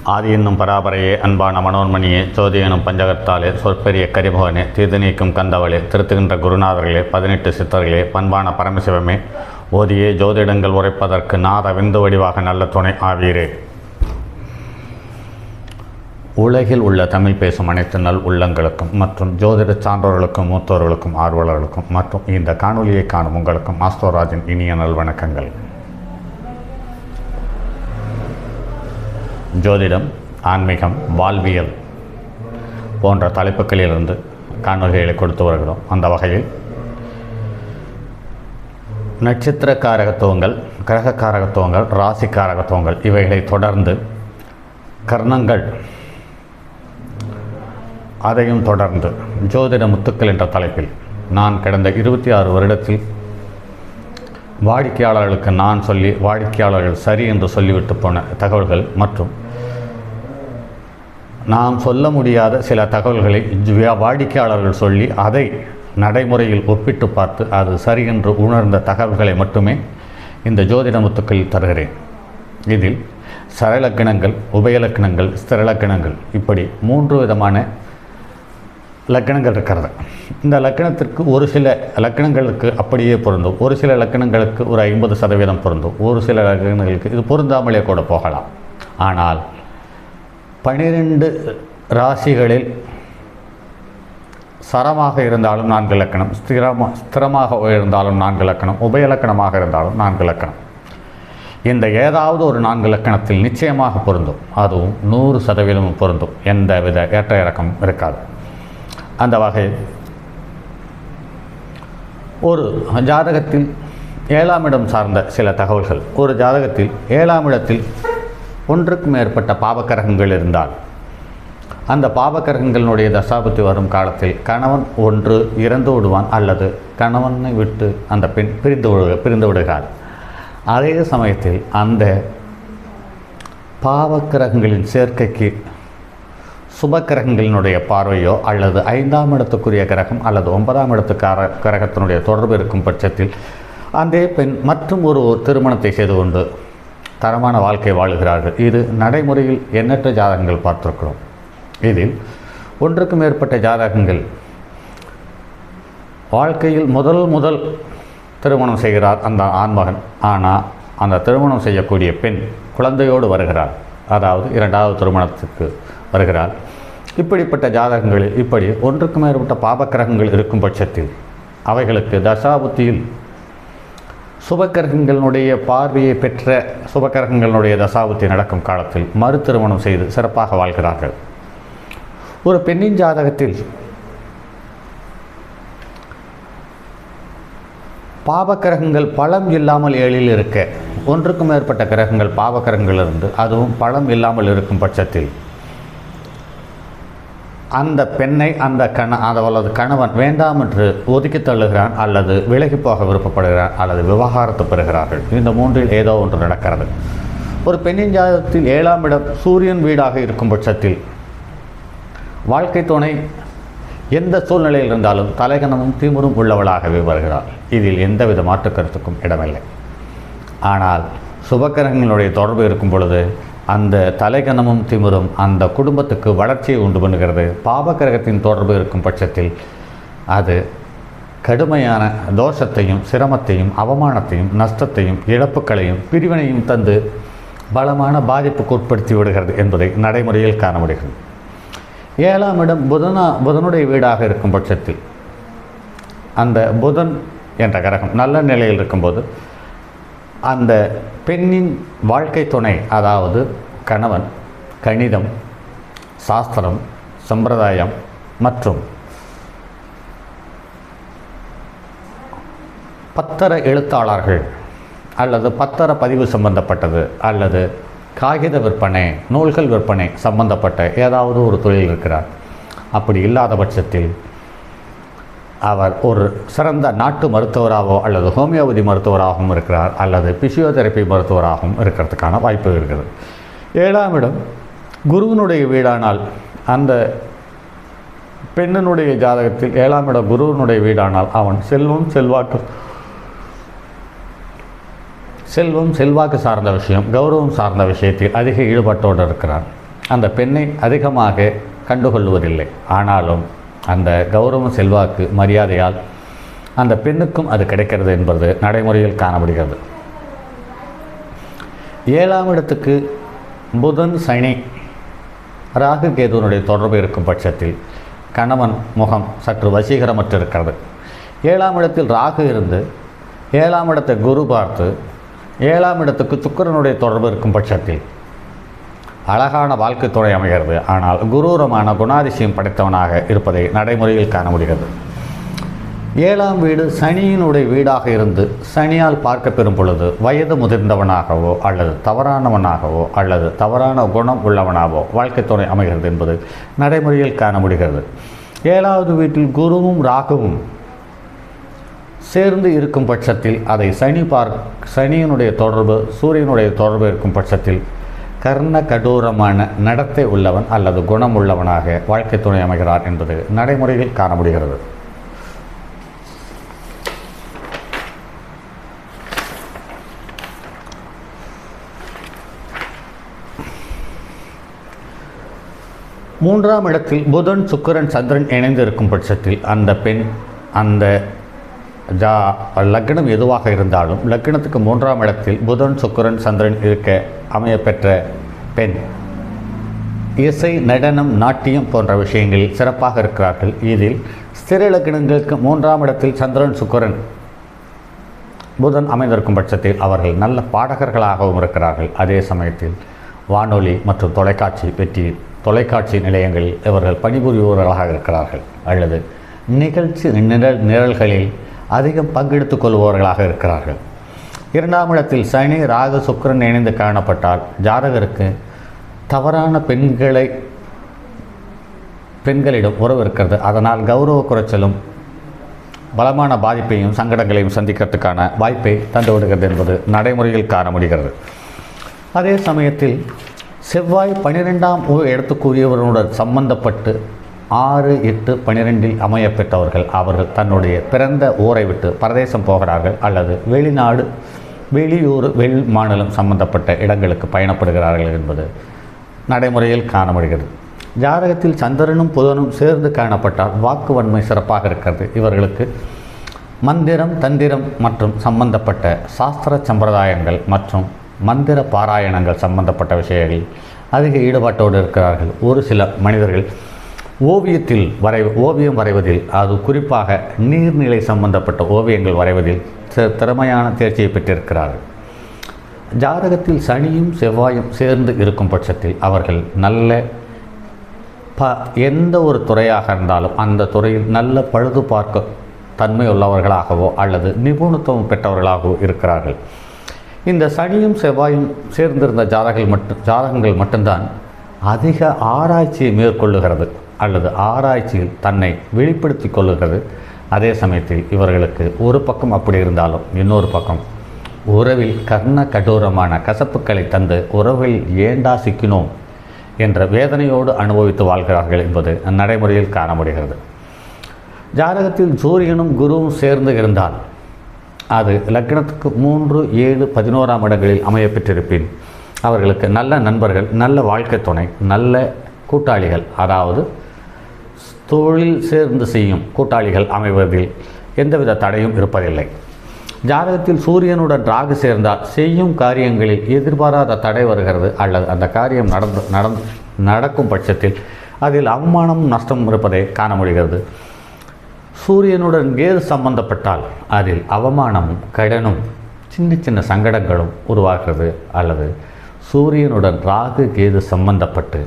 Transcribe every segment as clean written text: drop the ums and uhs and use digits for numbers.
ஆதி என்னும் பராபரையே, அன்பான மனோன்மணியே, ஜோதி எனும் பஞ்சகத்தாலே, சொற்பெரிய கரிமுகனே, தீது நீக்கும் கந்தவளே, திருத்துகின்ற குருநாதர்களே, 18 சித்தர்களே, பண்பான பரமசிவமே, ஓதியே ஜோதிடங்கள் உரைப்பதற்கு நாத விந்து வடிவாக நல்ல துணை ஆவீரே. உலகில் உள்ள தமிழ் பேசும் அனைத்து நல் உள்ளங்களுக்கும் மற்றும் ஜோதிட சான்றோர்களுக்கும் மூத்தோர்களுக்கும் ஆர்வலர்களுக்கும் மற்றும் இந்த காணொலியை காணும் உங்களுக்கும் ஆஸ்ட்ரோராஜின் இனிய நல்வணக்கங்கள். ஜோதிடம், ஆன்மீகம், வாழ்வியல் போன்ற தலைப்புகளிலிருந்து காணொலிகளை கொடுத்து வருகிறோம். அந்த வகையில் நட்சத்திர காரகத்துவங்கள், கிரக காரகத்துவங்கள், ராசி காரகத்துவங்கள் இவைகளை தொடர்ந்து கர்ணங்கள், அதையும் தொடர்ந்து ஜோதிட முத்துக்கள் என்ற தலைப்பில் நான் கடந்த 26 வருடத்தில் வாடிக்கையாளர்களுக்கு நான் சொல்லி வாடிக்கையாளர்கள் சரி என்று சொல்லிவிட்டு போன தகவல்கள் மற்றும் நாம் சொல்ல முடியாத சில தகவல்களை வாடிக்கையாளர்கள் சொல்லி அதை நடைமுறையில் ஒப்பிட்டு பார்த்து அது சரி என்று உணர்ந்த தகவல்களை மட்டுமே இந்த ஜோதிட முத்துக்களில் தருகிறேன். இதில் சரலக்கணங்கள், உபயலக்கணங்கள், ஸ்திரலக்கணங்கள் இப்படி 3 விதமான லக்கணங்கள் இருக்கிறது. இந்த லக்கணத்திற்கு ஒரு சில லக்கணங்களுக்கு அப்படியே பொருந்தும், ஒரு சில லக்கணங்களுக்கு ஒரு 50% பொருந்தும், ஒரு சில லக்கணங்களுக்கு இது பொருந்தாமலே கூட போகலாம். ஆனால் 12 ராசிகளில் சரமாக இருந்தாலும் 4 இலக்கணம், ஸ்திரமாக இருந்தாலும் 4 இலக்கணம், உபயலக்கணமாக இருந்தாலும் 4 இலக்கணம். இந்த ஏதாவது ஒரு 4 இலக்கணத்தில் நிச்சயமாக பொருந்தும், அதுவும் 100% பொருந்தும், எந்த வித ஏற்ற இறக்கம் இருக்காது. அந்த வகையில் ஒரு ஜாதகத்தில் 7ஆம் இடம் சார்ந்த சில தகவல்கள். ஒரு ஜாதகத்தில் 7ஆம் இடத்தில் ஒன்றுக்கு மேற்பட்ட பாவக்கிரகங்கள் இருந்தால் அந்த பாவக்கிரகங்களுடைய தசாபுத்தி வரும் காலத்தில் கணவன் ஒன்று இறந்து விடுவான் அல்லது கணவனை விட்டு அந்த பெண் பிரிந்து விடுகிறார். அதே சமயத்தில் அந்த பாவக்கிரகங்களின் சேர்க்கைக்கு சுபக்கிரகங்களினுடைய பார்வையோ அல்லது 5ஆம் இடத்துக்குரிய கிரகம் அல்லது 9ஆம் இடத்து கிரகத்தினுடைய தொடர்பு இருக்கும் பட்சத்தில் அந்த பெண் மற்றும் ஒரு திருமணத்தை செய்து கொண்டு தரமான வாழ்க்கை வாழுகிறார்கள். இது நடைமுறையில் எண்ணற்ற ஜாதகங்கள் பார்த்திருக்கிறோம். இதில் ஒன்றுக்கு மேற்பட்ட ஜாதகங்கள் வாழ்க்கையில் முதல் திருமணம் செய்கிறார் அந்த ஆண்மகன். ஆனால் அந்த திருமணம் செய்யக்கூடிய பெண் குழந்தையோடு வருகிறார், அதாவது 2வது திருமணத்துக்கு வருகிறார். இப்படிப்பட்ட ஜாதகங்களில் இப்படி ஒன்றுக்கு மேற்பட்ட பாபக்கிரகங்கள் இருக்கும் பட்சத்தில் அவைகளுக்கு தசாபுத்தியில் சுபக்கிரகங்களுடைய பார்வையை பெற்ற சுபக்கிரகங்களுடைய தசாபுத்தி நடக்கும் காலத்தில் மறு திருமணம் செய்து சிறப்பாக வாழ்கிறார்கள். ஒரு பெண்ணின் ஜாதகத்தில் பாவக்கிரகங்கள் பலம் இல்லாமல் 7இல் இருக்க, ஒன்றுக்கு மேற்பட்ட கிரகங்கள் பாவக்கிரகங்கள் இருந்து அதுவும் பலம் இல்லாமல் இருக்கும் பட்சத்தில் அந்த பெண்ணை அல்லது கணவன் வேண்டாம் என்று ஒதுக்கி தள்ளுகிறான் அல்லது விலகி போக விருப்பப்படுகிறான் அல்லது விவாகரத்து பெறுகிறார்கள். இந்த 3இல் ஏதோ ஒன்று நடக்கிறது. ஒரு பெண்ணின் ஜாதகத்தில் 7ஆம் இடம் சூரியன் வீடாக இருக்கும் பட்சத்தில் வாழ்க்கை துணை எந்த சூழ்நிலையில் இருந்தாலும் தலைகணமும் திமிரும் உள்ளவளாகவே வருகிறாள். இதில் எந்தவித மாற்று கருத்துக்கும் இடமில்லை. ஆனால் சுபக்கிரகங்களுடைய தொடர்பு இருக்கும் பொழுது அந்த தலைகணமும் திமிரும் அந்த குடும்பத்துக்கு வளர்ச்சியை உண்டு பண்ணுகிறது. பாவக்கிரகத்தின் தொடர்பு இருக்கும் பட்சத்தில் அது கடுமையான தோஷத்தையும் சிரமத்தையும் அவமானத்தையும் நஷ்டத்தையும் இழப்புகளையும் பிரிவினையும் தந்து பலமான பாதிப்புக்கு உட்படுத்தி விடுகிறது என்பதை நடைமுறையில் காண முடிகிறது. 7ஆம் இடம் புதனுடைய வீடாக இருக்கும் பட்சத்தில் அந்த புதன் என்ற கிரகம் நல்ல நிலையில் இருக்கும்போது அந்த பெண்ணின் வாழ்க்கை துணை, அதாவது கணவன், கணிதம், சாஸ்திரம், சம்பிரதாயம் மற்றும் பத்திர எழுத்தாளர்கள் அல்லது பத்திர பதிவு சம்பந்தப்பட்டது அல்லது காகித விற்பனை, நூல்கள் விற்பனை சம்பந்தப்பட்ட ஏதாவது ஒரு தொழில் இருக்கிறார். அப்படி இல்லாத பட்சத்தில் அவர் ஒரு சிறந்த நாட்டு மருத்துவராகவோ அல்லது ஹோமியோபதி மருத்துவராகவும் இருக்கிறார் அல்லது பிசியோதெரப்பி மருத்துவராகவும் இருக்கிறதுக்கான வாய்ப்பு இருக்கிறது. 7ஆம் இடம் குருவினுடைய வீடானால் அந்த பெண்ணினுடைய ஜாதகத்தில் 7ஆம் இடம் குருவினுடைய வீடானால் அவன் செல்வம் செல்வாக்கு சார்ந்த விஷயம், கௌரவம் சார்ந்த விஷயத்தில் அதிக ஈடுபாட்டோடு இருக்கிறான். அந்த பெண்ணை அதிகமாக கண்டுகொள்வதில்லை. ஆனாலும் அந்த கௌரவம், செல்வாக்கு, மரியாதையால் அந்த பெண்ணுக்கும் அது கிடைக்கிறது என்பது நடைமுறையில் காணப்படுகிறது. 7ஆம் இடத்துக்கு புதன், சனி, ராகு, கேதுவனுடைய தொடர்பு இருக்கும் பட்சத்தில் கணவன் முகம் சற்று வசீகரமற்று இருக்கிறது. 7ஆம் இடத்தில் ராகு இருந்து 7ஆம் இடத்தை குரு பார்த்து 7ஆம் இடத்துக்கு சுக்கிரனுடைய தொடர்பு இருக்கும் பட்சத்தில் அழகான வாழ்க்கை துணை அமைகிறது. ஆனால் குரூரமான குணாதிசயம் படைத்தவனாக இருப்பதை நடைமுறையில் காண முடிகிறது. 7ஆம் வீடு சனியினுடைய வீடாக இருந்து சனியால் பார்க்க பெறும் பொழுது வயது முதிர்ந்தவனாகவோ அல்லது தவறானவனாகவோ அல்லது தவறான குணம் உள்ளவனாகவோ வாழ்க்கை துணை அமைகிறது என்பது நடைமுறையில் காண முடிகிறது. 7வது வீட்டில் குருவும் ராகுவும் சேர்ந்து இருக்கும் பட்சத்தில் அதை சனியினுடைய தொடர்பு, சூரியனுடைய தொடர்பு இருக்கும் பட்சத்தில் கர்ண கடூரமான நடத்தை உள்ளவன் அல்லது குணம் உள்ளவனாக வாழ்க்கை துணை அமைகிறார் என்பது நடைமுறையில் காண முடிகிறது. மூன்றாம் இடத்தில் புதன், சுக்கிரன், சந்திரன் இணைந்து இருக்கும் பட்சத்தில் அந்த பெண், அந்த லக்னம் எதுவாக இருந்தாலும் லக்னத்துக்கு 3ஆம் இடத்தில் புதன், சுக்கிரன், சந்திரன் இருக்க அமையப்பெற்ற பெண் இசை, நடனம், நாட்டியம் போன்ற விஷயங்களில் சிறப்பாக இருக்கிறார்கள். இதில் ஸ்திர லக்னங்களுக்கு 3ஆம் இடத்தில் சந்திரன், சுக்கிரன், புதன் அமைந்திருக்கும் பட்சத்தில் அவர்கள் நல்ல பாடகர்களாகவும் இருக்கிறார்கள். அதே சமயத்தில் வானொலி மற்றும் தொலைக்காட்சி நிலையங்களில் இவர்கள் பணிபுரிபவர்களாக இருக்கிறார்கள் அல்லது நிகழ்ச்சி நிரல்களில் அதிகம் பங்கெடுத்துக் கொள்பவர்களாக இருக்கிறார்கள். 2ஆம் இடத்தில் சனி, ராகு, சுக்கிரன் இணைந்து காணப்பட்டால் ஜாதகருக்கு தவறான பெண்களிடம் உறவு இருக்கிறது. அதனால் கௌரவ குறைச்சலும் பலமான பாதிப்பையும் சங்கடங்களையும் சந்திக்கிறதுக்கான வாய்ப்பை தந்துவிடுகிறது என்பது நடைமுறையில் காண முடிகிறது. அதே சமயத்தில் செவ்வாய் 12ஆம் இடத்துக்குரியவர்களுடன் சம்பந்தப்பட்டு 6, 8, 12இல் அமையப்பெற்றவர்கள் அவர்கள் தன்னுடைய பிறந்த ஊரை விட்டு பரதேசம் போகிறார்கள் அல்லது வெளியூர், வெளி மாநிலம் சம்பந்தப்பட்ட இடங்களுக்கு பயணப்படுகிறார்கள் என்பது நடைமுறையில் காண முடிகிறது. ஜாதகத்தில் சந்திரனும் புதனும் சேர்ந்து காணப்பட்டால் வாக்கு வன்மை சிறப்பாக இருக்கிறது. இவர்களுக்கு மந்திரம், தந்திரம் மற்றும் சம்பந்தப்பட்ட சாஸ்திர சம்பிரதாயங்கள் மற்றும் மந்திர பாராயணங்கள் சம்பந்தப்பட்ட விஷயங்களில் அதிக ஈடுபாட்டோடு இருக்கிறார்கள். ஒரு சில மனிதர்கள் ஓவியம் வரைவதில், அது குறிப்பாக நீர்நிலை சம்பந்தப்பட்ட ஓவியங்கள் வரைவதில் திறமையான தேர்ச்சியை பெற்றிருக்கிறார்கள். ஜாதகத்தில் சனியும் செவ்வாயும் சேர்ந்து இருக்கும் பட்சத்தில் அவர்கள் எந்த ஒரு துறையாக இருந்தாலும் அந்த துறையில் நல்ல பழுது பார்க்க தன்மை உள்ளவர்களாகவோ அல்லது நிபுணத்துவம் பெற்றவர்களாகவோ இருக்கிறார்கள். இந்த சனியும் செவ்வாயும் சேர்ந்திருந்த ஜாதகங்கள் மட்டும்தான் அதிக ஆராய்ச்சியை மேற்கொள்ளுகிறது அல்லது ஆராய்ச்சியில் தன்னை வெளிப்படுத்தி கொள்ளுகிறது. அதே சமயத்தில் இவர்களுக்கு ஒரு பக்கம் அப்படி இருந்தாலும் இன்னொரு பக்கம் உறவில் கர்ண கடூரமான கசப்புக்களை தந்து உறவில் ஏண்டா சிக்கினோம் என்ற வேதனையோடு அனுபவித்து வாழ்கிறார்கள் என்பது நடைமுறையில் காண முடிகிறது. ஜாதகத்தில் சூரியனும் குருவும் சேர்ந்து இருந்தால் அது லக்னத்துக்கு 3, 7, 11ஆம் இடங்களில் அமைய பெற்றிருப்பின் அவர்களுக்கு நல்ல நண்பர்கள், நல்ல வாழ்க்கை துணை, நல்ல கூட்டாளிகள், அதாவது தொழில் சேர்ந்து செய்யும் கூட்டாளிகள் அமைவதில் எந்தவித தடையும் இருப்பதில்லை. ஜாதகத்தில் சூரியனுடன் ராகு சேர்ந்தால் செய்யும் காரியங்களில் எதிர்பாராத தடை வருகிறது அல்லது அந்த காரியம் நடக்கும் பட்சத்தில் அதில் அவமானம், நஷ்டம் இருப்பதை காண முடிகிறது. சூரியனுடன் கேது சம்பந்தப்பட்டால் அதில் அவமானமும் கடனும் சின்ன சின்ன சங்கடங்களும் உருவாகிறது. அல்லது சூரியனுடன் ராகு கேது சம்பந்தப்பட்டு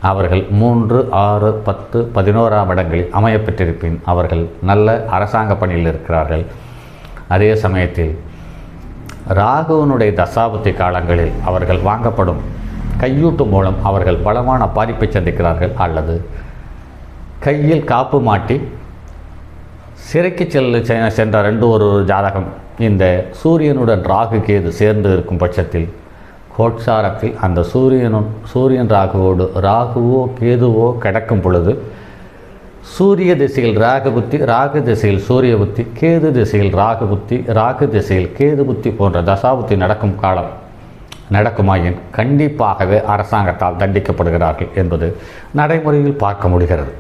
அவர்கள் 3, 6, 10, 11ஆம் இடங்களில் அமையப்பெற்றிருப்பின் அவர்கள் நல்ல அரசாங்க பணியில் இருக்கிறார்கள். அதே சமயத்தில் ராகுவனுடைய தசாபுத்தி காலங்களில் அவர்கள் வாங்கப்படும் கையூட்டு மூலம் அவர்கள் பலமான பாதிப்பை சந்திக்கிறார்கள். அல்லது கையில் காப்பு மாட்டி சிறைக்கு சென்ற ஒரு ஜாதகம் இந்த சூரியனுடன் ராகு கேது சேர்ந்து இருக்கும் பட்சத்தில் கோட்சாரத்தில் அந்த சூரியன் ராகுவோடு ராகுவோ கேதுவோ கிடக்கும் பொழுது சூரிய திசையில் ராகு புத்தி, ராகு திசையில் சூரிய புத்தி, கேது திசையில் ராகு புத்தி, ராகு திசையில் கேது புத்தி போன்ற தசாபுத்தி நடக்கும் காலம் நடக்குமாயின் கண்டிப்பாகவே அரசாங்கத்தால் தண்டிக்கப்படுகிறார்கள் என்பது நடைமுறையில் பார்க்க முடிகிறது.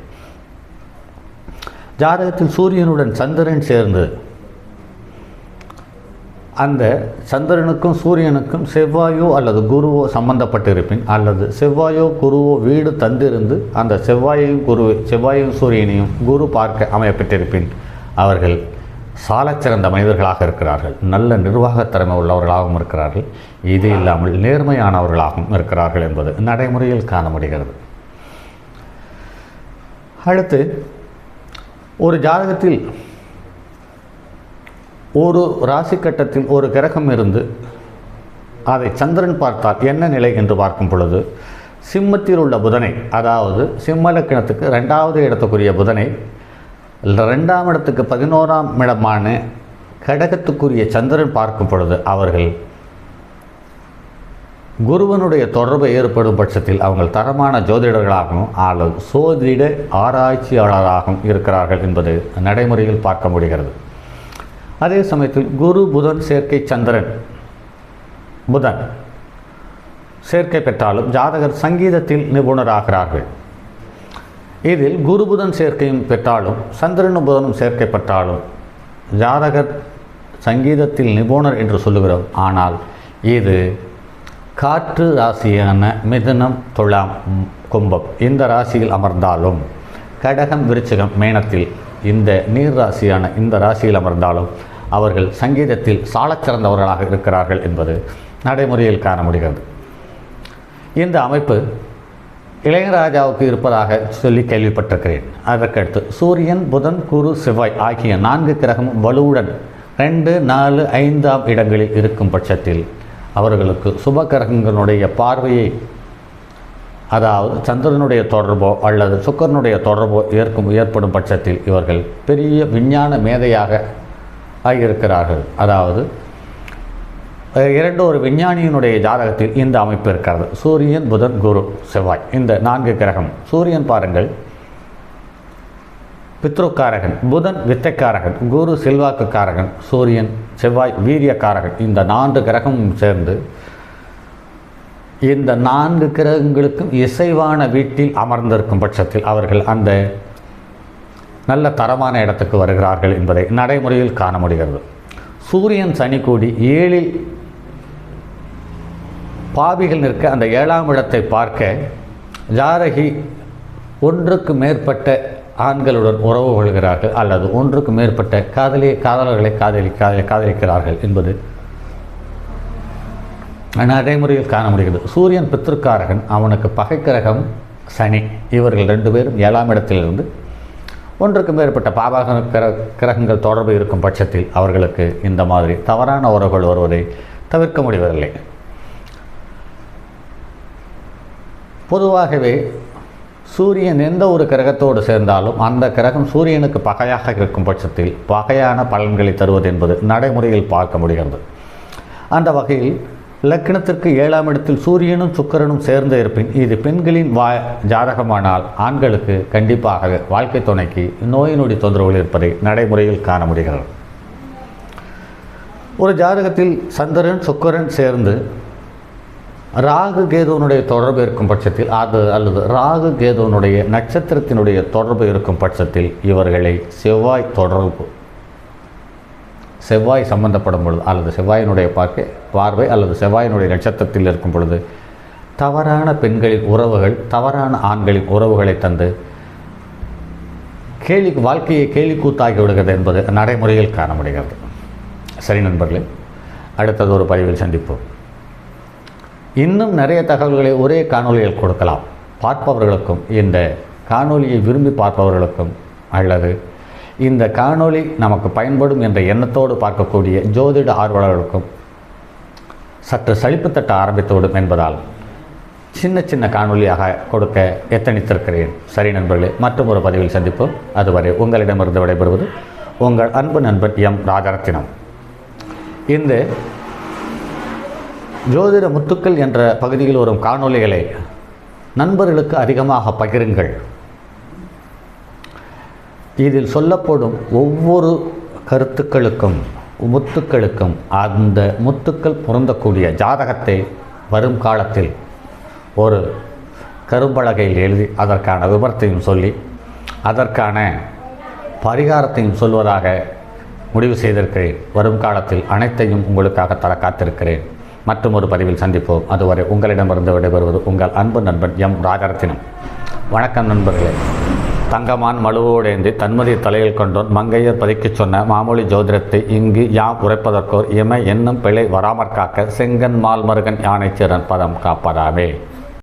ஜாதகத்தில் சூரியனுடன் சந்திரன் சேர்ந்து அந்த சந்திரனுக்கும் சூரியனுக்கும் செவ்வாயோ அல்லது குருவோ சம்பந்தப்பட்டிருப்பின், அல்லது செவ்வாயோ குருவோ வீடு தந்திருந்து அந்த செவ்வாயையும் சூரியனையும் குரு பார்க்க அமையப்பட்டிருப்பின் அவர்கள் சாலச்சிறந்த மனிதர்களாக இருக்கிறார்கள், நல்ல நிர்வாகத் திறமை உள்ளவர்களாகவும் இருக்கிறார்கள், இது இல்லாமல் நேர்மையானவர்களாகவும் இருக்கிறார்கள் என்பது நடைமுறையில் காண முடிகிறது. அடுத்து, ஒரு ஜாதகத்தில் ஒரு ராசி கட்டத்தில் ஒரு கிரகம் இருந்து அதை சந்திரன் பார்த்தால் என்ன நிலை என்று பார்க்கும் பொழுது, சிம்மத்தில் உள்ள புதனை, அதாவது சிம்ம லக்னத்துக்கு 2வது இடத்துக்குரிய புதனை 2ஆம் இடத்துக்கு 11ஆம் இடமான கடகத்துக்குரிய சந்திரன் பார்க்கும் பொழுது அவர்கள் குருவனுடைய தொடர்பு ஏற்படும் பட்சத்தில் அவங்கள் தரமான ஜோதிடர்களாகவும் அல்லது சோதிட ஆராய்ச்சியாளராகவும் இருக்கிறார்கள் என்பது நடைமுறையில் பார்க்க முடிகிறது. அதே சமயத்தில் குரு புதன் சேர்க்கை சந்திரன் புதன் சேர்க்கை பெற்றாலும் ஜாதகர் சங்கீதத்தில் நிபுணராகிறார்கள். இதில் குரு புதன் சேர்க்கையும் பெற்றாலும் சந்திரனும் புதனும் சேர்க்கை பெற்றாலும் ஜாதகர் சங்கீதத்தில் நிபுணர் என்று சொல்லுகிறோம். ஆனால் இது காற்று ராசியான மிதுனம், துலாம், கும்பம் இந்த ராசியில் அமர்ந்தாலும், கடகம், விருச்சிகம், மேனத்தில் இந்த நீர் ராசியான இந்த ராசியில் அமர்ந்தாலும் அவர்கள் சங்கீதத்தில் சாலச்சிறந்தவர்களாக இருக்கிறார்கள் என்பது நடைமுறையில் காண முடிகிறது. இந்த அமைப்பு இளையராஜாவுக்கு இருப்பதாக சொல்லி கேள்விப்பட்டிருக்கிறேன். அதற்கடுத்து சூரியன், புதன், குரு, செவ்வாய் ஆகிய 4 கிரகமும் வலுவுடன் 2, 4, 5ஆம் இடங்களில் இருக்கும் பட்சத்தில் அவர்களுக்கு சுப கிரகங்களுடைய பார்வையை, அதாவது சந்திரனுடைய தொடர்போ அல்லது சுக்கிரனுடைய தொடர்போ ஏற்படும் பட்சத்தில் இவர்கள் பெரிய விஞ்ஞான மேதையாக ஆகியிருக்கிறார்கள். அதாவது ஒரு விஞ்ஞானியினுடைய ஜாதகத்தில் இந்த அமைப்பு இருக்கிறது. சூரியன், புதன், குரு, செவ்வாய் இந்த 4 கிரகம். சூரியன் பாருங்கள் பித்ருக்காரகன், புதன் வித்தைக்காரகன், குரு செல்வாக்குக்காரகன், சூரியன் செவ்வாய் வீரியக்காரகன். இந்த 4 கிரகமும் சேர்ந்து இந்த 4 கிரகங்களுக்கும் இசைவான வீட்டில் அமர்ந்திருக்கும் பட்சத்தில் அவர்கள் அந்த நல்ல தரமான இடத்துக்கு வருகிறார்கள் என்பதை நடைமுறையில் காண முடிகிறது. சூரியன் சனி கூடி 7இல் பாவிகள் நிற்க அந்த 7ஆம் இடத்தை பார்க்க ஜாதகி ஒன்றுக்கு மேற்பட்ட ஆண்களுடன் உறவு கொள்கிறார்கள் அல்லது ஒன்றுக்கு மேற்பட்ட காதலர்களை காதலிக்கிறார்கள் என்பது நடைமுறையில் காண முடிகிறது. சூரியன் பித்ருக்காரகன், அவனுக்கு பகை கிரகம் சனி. இவர்கள் 2 பேரும் 7ஆம் இடத்திலிருந்து ஒன்றுக்கு மேற்பட்ட பாவக கிரகங்கள் தொடர்பு இருக்கும் பட்சத்தில் அவர்களுக்கு இந்த மாதிரி தவறான உறவுகள் வருவதை தவிர்க்க முடிவதில்லை. பொதுவாகவே சூரியன் எந்த ஒரு கிரகத்தோடு சேர்ந்தாலும் அந்த கிரகம் சூரியனுக்கு பகையாக இருக்கும் பட்சத்தில் பகையான பலன்களை தருவது என்பது நடைமுறையில் பார்க்க முடிகிறது. அந்த வகையில் லக்னத்திற்கு 7ஆம் இடத்தில் சூரியனும் சுக்கிரனும் சேர்ந்து இருப்பின் இது பெண்களின் ஜாதகமானால் ஆண்களுக்கு கண்டிப்பாக வாழ்க்கை துணைக்கு நோய் நொடி தொந்தரவுகள் இருப்பதை நடைமுறையில் காண முடிகிறது. ஒரு ஜாதகத்தில் சந்திரன் சுக்கிரன் சேர்ந்து ராகு கேதுவனுடைய தொடர்பு இருக்கும் பட்சத்தில் அல்லது ராகு கேதுவனுடைய நட்சத்திரத்தினுடைய தொடர்பு இருக்கும் பட்சத்தில் இவர்களை செவ்வாய் சம்பந்தப்படும் பொழுது அல்லது செவ்வாயினுடைய பார்வை அல்லது செவ்வாயினுடைய நட்சத்திரத்தில் இருக்கும் பொழுது தவறான பெண்களின் உறவுகள், தவறான ஆண்களின் உறவுகளை தந்து வாழ்க்கையை கேலிக்கூத்தாகி விடுகிறது என்பது நடைமுறையில் காண முடிகிறது. சரி நண்பர்களே, அடுத்தது ஒரு பதிவில் சந்திப்போம். இன்னும் நிறைய தகவல்களை ஒரே காணொலியில் கொடுக்கலாம். பார்ப்பவர்களுக்கும் இந்த காணொலியை விரும்பி பார்ப்பவர்களுக்கும் அல்லது இந்த காணொளி நமக்கு பயன்படும் என்ற எண்ணத்தோடு பார்க்கக்கூடிய ஜோதிட ஆர்வலர்களுக்கும் சற்று சலிப்புத்தட்ட ஆரம்பித்துவிடும் என்பதால் சின்ன சின்ன காணொலியாக கொடுக்க எத்தனித்திருக்கிறேன். சரி நண்பர்களே, மற்றும் ஒரு பதிவில் சந்திப்போம். அதுவரை உங்களிடமிருந்து விடைபெறுவது உங்கள் அன்பு நண்பன் எம் ராஜரத்தினம். இந்த ஜோதிட முத்துக்கள் என்ற பகுதியில் வரும் காணொலிகளை நண்பர்களுக்கு அதிகமாக பகிருங்கள். இதில் சொல்லப்படும் ஒவ்வொரு கருத்துக்களுக்கும் முத்துக்களுக்கும் அந்த முத்துக்கள் பொருந்தக்கூடிய ஜாதகத்தை வரும் காலத்தில் ஒரு கரும்பலகையில் எழுதி அதற்கான விபரத்தையும் சொல்லி அதற்கான பரிகாரத்தையும் சொல்வதாக முடிவு செய்திருக்கிறேன். வரும் காலத்தில் அனைத்தையும் உங்களுக்காக தர காத்திருக்கிறேன். மற்றும் ஒரு பதிவில் சந்திப்போம். அதுவரை உங்களிடமிருந்து விடைபெறுவது உங்கள் அன்பு நண்பன் எம் ராஜரத்தினம். வணக்கம் நண்பர்களே. தங்கமான் மழுவோடேந்தி தன்மதி தலையில் கொண்டோன் மங்கையர் பதிக்கச் சொன்ன மாமொழி ஜோதிடத்தை இங்கு யாம் உரைப்பதற்கோர் இமை என்னும் பிழை வராமற் காக்க செங்கன் மால் மருகன் யானைச்சிறன் பதம் காப்பதாமே.